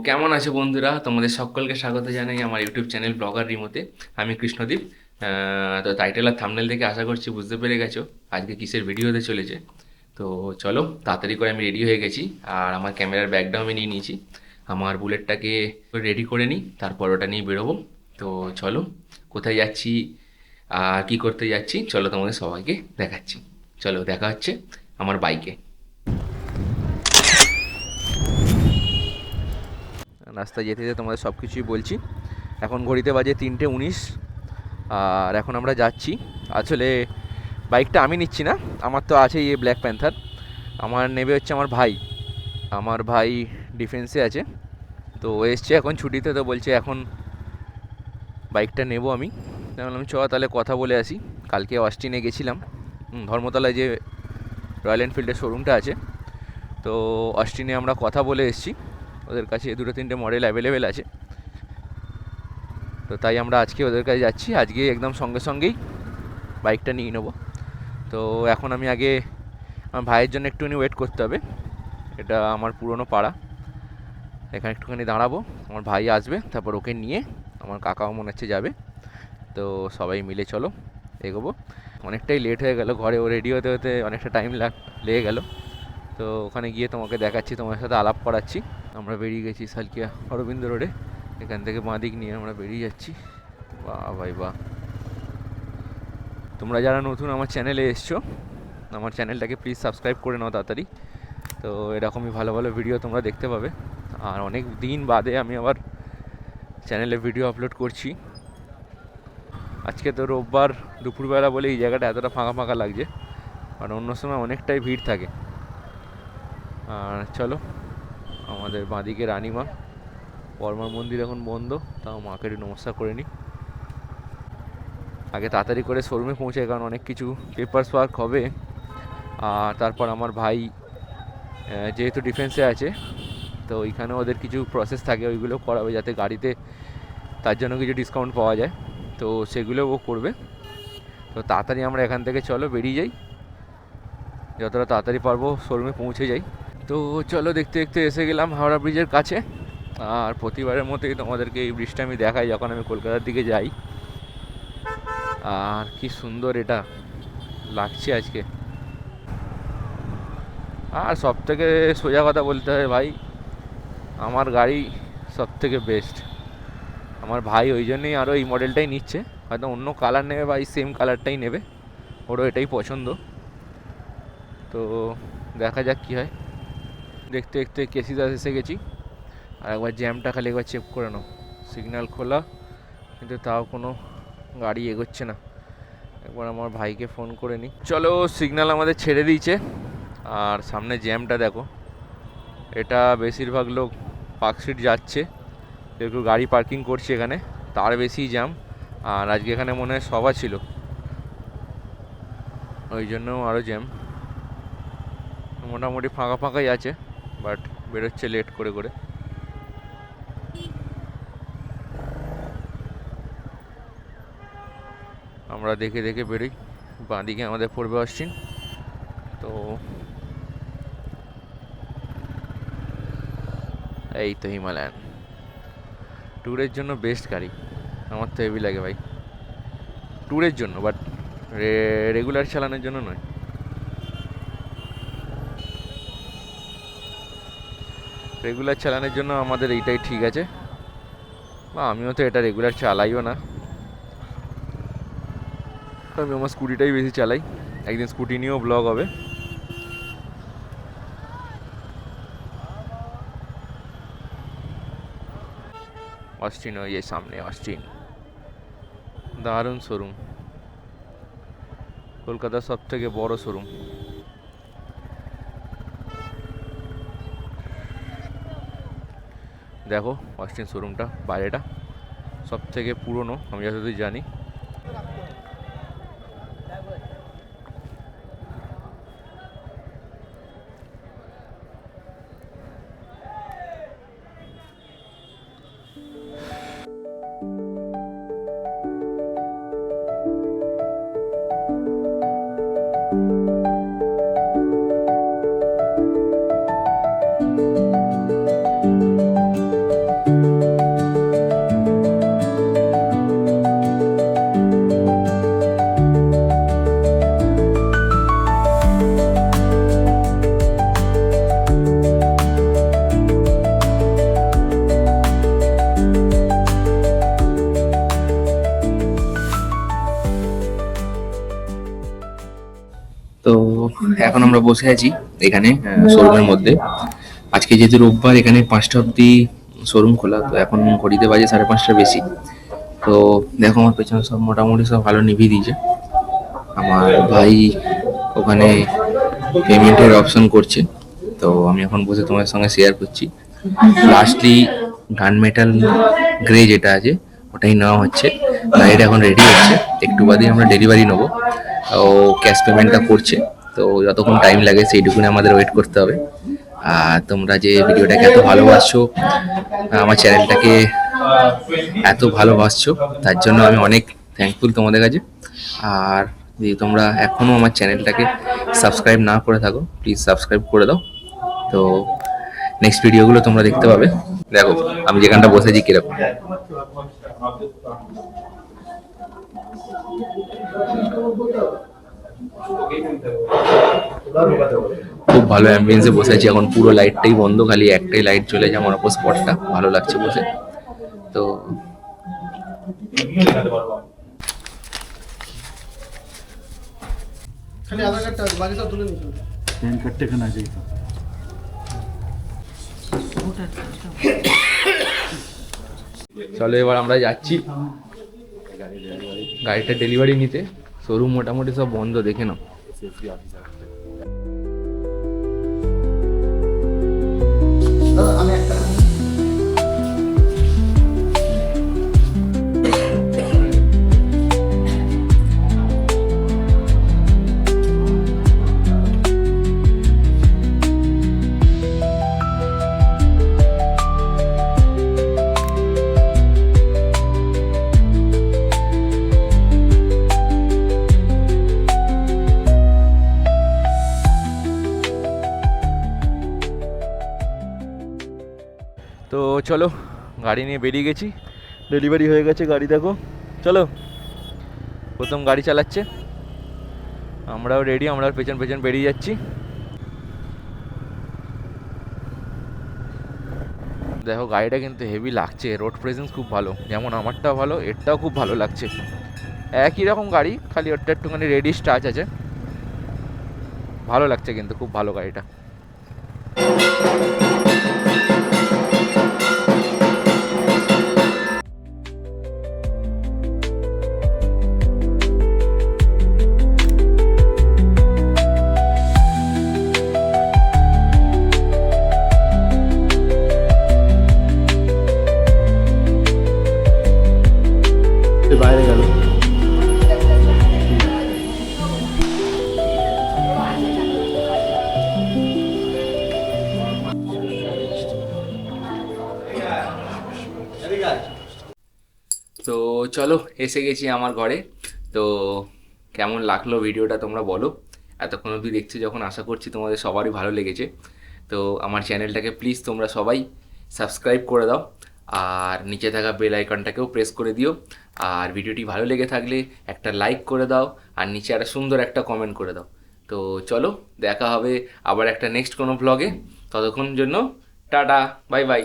কেমন আছো বন্ধুরা? তোমাদের সকলকে স্বাগত জানাই আমার ইউটিউব চ্যানেল ব্লগার রিমোতে। আমি কৃষ্ণদীপ। তো টাইটেল আর থাম্বনেল দেখে আশা করছি বুঝতে পেরে গেছো আজকে কিসের ভিডিও হতে চলেছে। তো চলো তাড়াতাড়ি করে আমি রেডি হয়ে গেছি, আর আমার ক্যামেরার ব্যাগটাও আমি নিয়ে নিয়েছি। আমার বুলেটটাকে রেডি করে নিই, তারপর ওটা নিয়ে বেরোবো। তো চলো, কোথায় যাচ্ছি আর কী করতে যাচ্ছি চলো তোমাদের সবাইকে দেখাচ্ছি। চলো দেখা হচ্ছে আমার বাইকে। রাস্তায় যেতে যেতে তোমাদের সব কিছুই বলছি। এখন ঘড়িতে বাজে 3:19, আর এখন আমরা যাচ্ছি। আসলে বাইকটা আমি নিচ্ছি না, আমার তো আছেই এই ব্ল্যাক প্যান্থার। আমার নেবে হচ্ছে আমার ভাই। আমার ভাই ডিফেন্সে আছে, তো ও এসছে এখন ছুটিতে, তো বলছে এখন বাইকটা নেব আমি। আমি বললাম চ তাহলে কথা বলে আসি। কালকে অস্টিনে গেছিলাম, ধর্মতলায় যে রয়্যাল এনফিল্ডের শোরুমটা আছে, তো অস্টিনে আমরা কথা বলে এসেছি। ওদের কাছে দুটো তিনটে মডেল অ্যাভেলেবেল আছে, তো তাই আমরা আজকে ওদের কাছে যাচ্ছি। আজকে একদম সঙ্গে সঙ্গেই বাইকটা নিয়ে নেবো। তো এখন আমি আগে আমার ভাইয়ের জন্য একটুখানি ওয়েট করতে হবে। এটা আমার পুরনো পাড়া, এখানে একটুখানি দাঁড়াবো, আমার ভাই আসবে, তারপর ওকে নিয়ে আমার কাকাও মনে হচ্ছে যাবে। তো সবাই মিলে চলো এগোবো। অনেকটাই লেট হয়ে গেল, ঘরে ও রেডি হতে হতে অনেকটা টাইম লেগে গেল। তো ওখানে গিয়ে তোমাকে দেখাচ্ছি, তোমার সাথে আলাপ করাচ্ছি। আমরা বেরিয়ে গেছি সালকিয়া অরবিন্দ রোডে, এখান থেকে বাঁ দিক নিয়ে আমরা বেরিয়ে যাচ্ছি। বাহ ভাই বাহ! তোমরা যারা নতুন আমার চ্যানেলে এসছো, আমার চ্যানেলটাকে প্লিজ সাবস্ক্রাইব করে নাও তাড়াতাড়ি। তো এরকমই ভালো ভালো ভিডিও তোমরা দেখতে পাবে। আর অনেক দিন বাদে আমি আবার চ্যানেলে ভিডিও আপলোড করছি। আজকে তো রোববার দুপুরবেলা বলে এই জায়গাটা এতটা ফাঁকা ফাঁকা লাগছে, আর অন্য সময় অনেকটাই ভিড় থাকে। আর চলো, আমাদের বাঁদিকে রানীমা, বর্মার মন্দির এখন বন্ধ, তাও মাকে একটু নমস্কার করে নিই। আগে তাড়াতাড়ি করে শোরুমে পৌঁছে, কারণ অনেক কিছু পেপারস ওয়ার্ক হবে। আর তারপর আমার ভাই যেহেতু ডিফেন্সে আছে, তো ওইখানে ওদের কিছু প্রসেস থাকে, ওইগুলো করাবে যাতে গাড়িতে তার জন্য কিছু ডিসকাউন্ট পাওয়া যায়, তো সেগুলো ও করবে। তো তাড়াতাড়ি আমরা এখান থেকে চলো বেরিয়ে যাই, যতটা তাড়াতাড়ি পারবো শোরুমে পৌঁছে যাই। তো চলো, দেখতে দেখতে এসে গেলাম হাওড়া ব্রিজের কাছে। আর প্রতিবারের মতোই তোমাদেরকে এই ব্রিজটা আমি দেখাই যখন আমি কলকাতার দিকে যাই। আর কি সুন্দর এটা লাগছে আজকে। আর সব থেকে সোজা কথা বলতে হয় ভাই, আমার গাড়ি সব থেকে বেস্ট। আমার ভাই ওই জন্যই আরও এই মডেলটাই নিচ্ছে, হয়তো অন্য কালার নেবে বা এই সেম কালারটাই নেবে, ওরও এটাই পছন্দ। তো দেখা যাক কী হয়। দেখতে দেখতে কেসিদাস এসে গেছি। আর একবার জ্যামটা খালি একবার চেক করে নাও, সিগন্যাল খোলা কিন্তু তাও কোনো গাড়ি এগোচ্ছে না। একবার আমার ভাইকে ফোন করে নিই। চলো, সিগন্যাল আমাদের ছেড়ে দিয়েছে, আর সামনে জ্যামটা দেখো। এটা বেশিরভাগ লোক পার্কস্ট্রিট যাচ্ছে, কেউ কেউ গাড়ি পার্কিং করছে এখানে, তার বেশি জ্যাম। আর আজকে এখানে মনে হয় সভা ছিল, ওই জন্য আরও জ্যাম। মোটামুটি ফাঁকা ফাঁকাই আছে, বাট বেরোচ্ছে লেট করে করে। আমরা দেখে দেখে বেরোই। বাঁদিকে আমাদের পড়বে অশ্বিন। তো এই তো হিমালয়ান, ট্যুরের জন্য বেস্ট গাড়ি। আমার তো হেভি লাগে ভাই, ট্যুরের জন্য, বাট রেগুলার চালানোর জন্য নয়। রেগুলার চালানোর জন্য আমাদের এইটাই ঠিক আছে, বা আমিও তো এটা রেগুলার চালাইও না, আমি আমার স্কুটিটাই বেশি চালাই। একদিন স্কুটি নিয়েও ব্লগ হবে। অস্টিন ওই সামনে অস্টিন, দারুণ শোরুম, কলকাতার সব থেকে বড় শোরুম। দেখো অস্টিন শোরুমটা, বাইরেটা সব থেকে পুরনো আমি যতদূর জানি। এখন আমরা বসে আছি এখানে শোরুমের মধ্যে। আজকে যেহেতু রোববার, এখানে 5টা অবধি শোরুম খোলা, তো এখন ঘড়িতে বাজে 5:30টার বেশি। তো দেখো আমার পেছনে সব মোটামুটি সব ভালো নিভিয়ে দিয়েছে। আমার ভাই ওখানে পেমেন্টের অপশন করছে, তো আমি এখন বসে তোমার সঙ্গে শেয়ার করছি। লাস্টলি গান মেটাল গ্রে যেটা আছে ওটাই নেওয়া হচ্ছে। গাড়িটা এখন রেডি হচ্ছে, একটু বাদেই আমরা ডেলিভারি নেবো। ও ক্যাশ পেমেন্টটা করছে, তো যতক্ষণ টাইম লাগে সেইটুকুনি আমাদের ওয়েট করতে হবে। আর তোমরা যে ভিডিওটাকে এত ভালোবাসছো, আমার চ্যানেলটাকে এত ভালোবাসছো, তার জন্য আমি অনেক থ্যাঙ্কফুল তোমাদের কাছে। আর যদি তোমরা এখনও আমার চ্যানেলটাকে সাবস্ক্রাইব না করে থাকো, প্লিজ সাবস্ক্রাইব করে দাও। তো নেক্সট ভিডিওগুলো তোমরা দেখতে পাবে। দেখো আমি যেখানটা বসেছি কিরকম। খুব ভালো অ্যাম্বিয়েন্সে বসে আছি এখন, পুরো লাইটটাই বন্ধ, খালি একটাই লাইট জ্বলেছে আমার ওপর স্পটটা, ভালো লাগছে বসে। তো খালি আধার কার্ডটা আছে, বাকি সব তুলে নিতে হবে। पैन कार्ड टेकना चाहिए था। চলো এবার আমরা যাচ্ছি গাড়িটা ডেলিভারি নিতে। শোরুম মোটামুটি সব বন্ধ, দেখে নাও। আমি একটা তো চলো গাড়ি নিয়ে বেরিয়ে গেছি, ডেলিভারি হয়ে গেছে গাড়ি। দেখো চলো, প্রথম গাড়ি চালাচ্ছে, আমরাও রেডি, আমরাও পেছন পেছন বেরিয়ে যাচ্ছি। দেখো গাড়িটা কিন্তু হেভি লাগছে, রোড প্রেজেন্স খুব ভালো, যেমন আমারটাও ভালো, এরটাও খুব ভালো লাগছে। একই রকম গাড়ি, খালি ওরটা একটুখানি রেডিশ টাচ আছে, ভালো লাগছে কিন্তু, খুব ভালো গাড়িটা। বাইরে গেল। তো চলো এসে গেছি আমার ঘরে। তো কেমন লাগলো ভিডিওটা তোমরা বলো। এতক্ষণ অবধি দেখছো যখন, আশা করছি তোমাদের সবারই ভালো লেগেছে। তো আমার চ্যানেলটাকে প্লিজ তোমরা সবাই সাবস্ক্রাইব করে দাও, আর নিচে থাকা বেল আইকনটাকেও প্রেস করে দিও। আর ভিডিওটি ভালো লেগে থাকলে একটা লাইক করে দাও, আর নিচে একটা সুন্দর একটা কমেন্ট করে দাও। তো চলো দেখা হবে আবার একটা নেক্সট কোনো ব্লগে, ততক্ষণ জন্য টাটা, বাই বাই।